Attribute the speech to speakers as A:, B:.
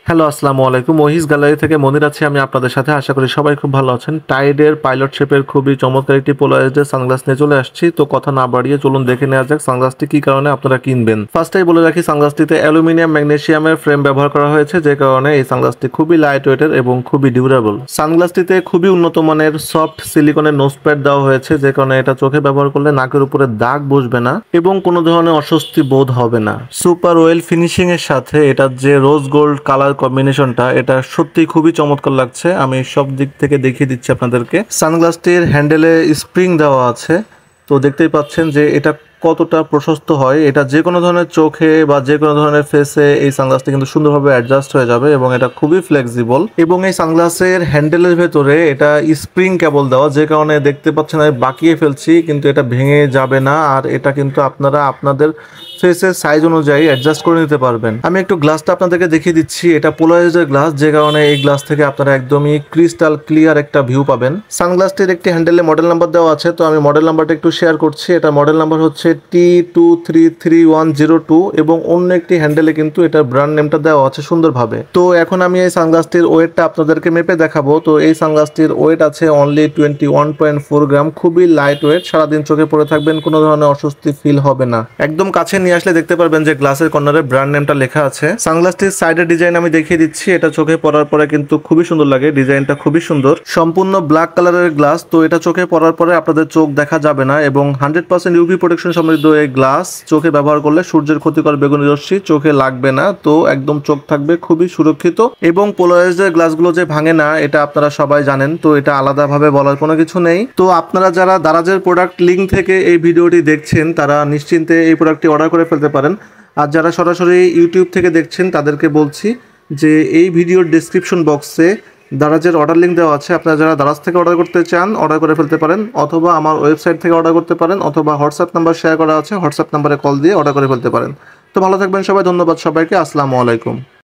A: Hello, আসসালামু আলাইকুম। মহিষ গ্যালারি থেকে মনির আছি আমি আপনাদের সাথে। আশা করি সবাই খুব ভালো আছেন। টাইডের পাইলট শেপের খুবই চমৎকার একটি পোলারাইজড সানগ্লাস নিয়ে চলে আসছি। তো কথা না বাড়িয়ে চলুন দেখে নেওয়া যাক সানগ্লাসটি কি কারণে আপনারা কিনবেন। ফার্স্টেই বলে রাখি, সানগ্লাসটিতে অ্যালুমিনিয়াম ম্যাগনেসিয়ামের ফ্রেম ব্যবহার করা হয়েছে, যে কারণে এই সানগ্লাসটি খুবই লাইট ওয়েটের এবং খুবই ডিউরেবল। সানগ্লাসটিতে খুবই উন্নত মানের সফট সিলিকনের নোজ প্যাড দেওয়া হয়েছে, যে কারণে এটা চোখে ব্যবহার করলে নাকের উপরে দাগ বসবে না এবং কোনো ধরনের অস্বস্তি বোধ হবে না। সুপার ওয়েল ফিনিশিং এর সাথে এটার যে রোজ গোল্ড কালার কম্বিনেশনটা, এটা সত্যি খুবই চমৎকার লাগছে। আমি সব দিক থেকে দেখিয়ে দিচ্ছি আপনাদেরকে। সানগ্লাসটির হ্যান্ডেলে স্প্রিং দেওয়া আছে, তো দেখতেই পাচ্ছেন যে এটা কতটা প্রশস্ত হয়। এটা যে কোনো ধরনের চোখে বা যে কোনো ধরনের ফেসে এই সানগ্লাসটি কিন্তু সুন্দরভাবে অ্যাডজাস্ট হয়ে যাবে এবং এটা খুবই ফ্লেক্সিবল। এবং এই সানগ্লাসের হ্যান্ডেলের ভেতরে এটা স্প্রিং কেবল দেওয়া, যে কারণে দেখতে পাচ্ছেন আমি বাঁকিয়ে ফেলছি কিন্তু এটা ভেঙে যাবে না। আর এটা কিন্তু আপনারা আপনাদের ফেসের সাইজ অনুযায়ী অ্যাডজাস্ট করে নিতে পারবেন। আমি একটু গ্লাসটা আপনাদেরকে দেখিয়ে দিচ্ছি। এটা পোলারাইজড গ্লাস, যে কারণে এই গ্লাস থেকে আপনারা একদমই ক্রিস্টাল ক্লিয়ার একটা ভিউ পাবেন। সানগ্লাসটির একটি হ্যান্ডেলে মডেল নাম্বার দেওয়া আছে, তো আমি মডেল নাম্বারটা একটু শেয়ার করছি। এটা মডেল নাম্বার হচ্ছে T233102 এবং অন্য একটি হ্যান্ডেলে কিন্তু এটা ব্র্যান্ড নেমটা দেওয়া আছে সুন্দরভাবে। তো এখন আমি এই সানগ্লাসটির ওয়েটটা আপনাদেরকে মেপে দেখাবো। তো এই সানগ্লাসটির ওয়েট আছে অনলি 21.4 গ্রাম, খুবই লাইট ওয়েট। সারাদিন চোখে পরে থাকবেন, কোনো ধরনের অস্বস্তি ফিল হবে না। একদম কাছে নিয়ে আসলে দেখতে পারবেন যে গ্লাসের কর্নারে ব্র্যান্ড নেমটা লেখা আছে। সানগ্লাসটির সাইডের ডিজাইন আমি দেখিয়ে দিচ্ছি। এটা চোখে পরার পরে কিন্তু খুবই সুন্দর লাগে, ডিজাইনটা খুবই সুন্দর। সম্পূর্ণ ব্ল্যাক কালারের গ্লাস, তো এটা চোখে পরার পরে আপনাদের চোখ দেখা যাবে না এবং 100% ইউভি প্রোটেকশন সমৃদ্ধ এই গ্লাস চোখে ব্যবহার করলে সূর্যের ক্ষতিকর বেগুনি রশ্মি চোখে লাগবে না। তো একদম চোখ থাকবে খুবই সুরক্ষিত। এবং পোলারাইজড গ্লাসগুলো যে ভাঙে না, এটা আপনারা সবাই জানেন, তো এটা আলাদাভাবে বলার কোনো কিছু নেই। তো আপনারা যারা দারাজের প্রোডাক্ট লিঙ্ক থেকে এই ভিডিওটি দেখছেন, তারা নিশ্চিন্তে এই প্রোডাক্টটি অর্ডার করে ফেলতে পারেন। আর যারা সরাসরি ইউটিউব থেকে দেখছেন, তাদেরকে বলছি যে এই ভিডিওর ডেসক্রিপশন বক্সে দারাজের অর্ডার লিঙ্ক দেওয়া আছে। আপনারা যারা দারাজ থেকে অর্ডার করতে চান, অর্ডার করে ফেলতে পারেন, অথবা আমার ওয়েবসাইট থেকে অর্ডার করতে পারেন, অথবা হোয়াটসঅ্যাপ নাম্বার শেয়ার করা আছে, হোয়াটসঅ্যাপ নাম্বারে কল দিয়ে অর্ডার করে ফেলতে পারেন। তো ভালো থাকবেন সবাই, ধন্যবাদ সবাইকে, আসসালামু আলাইকুম।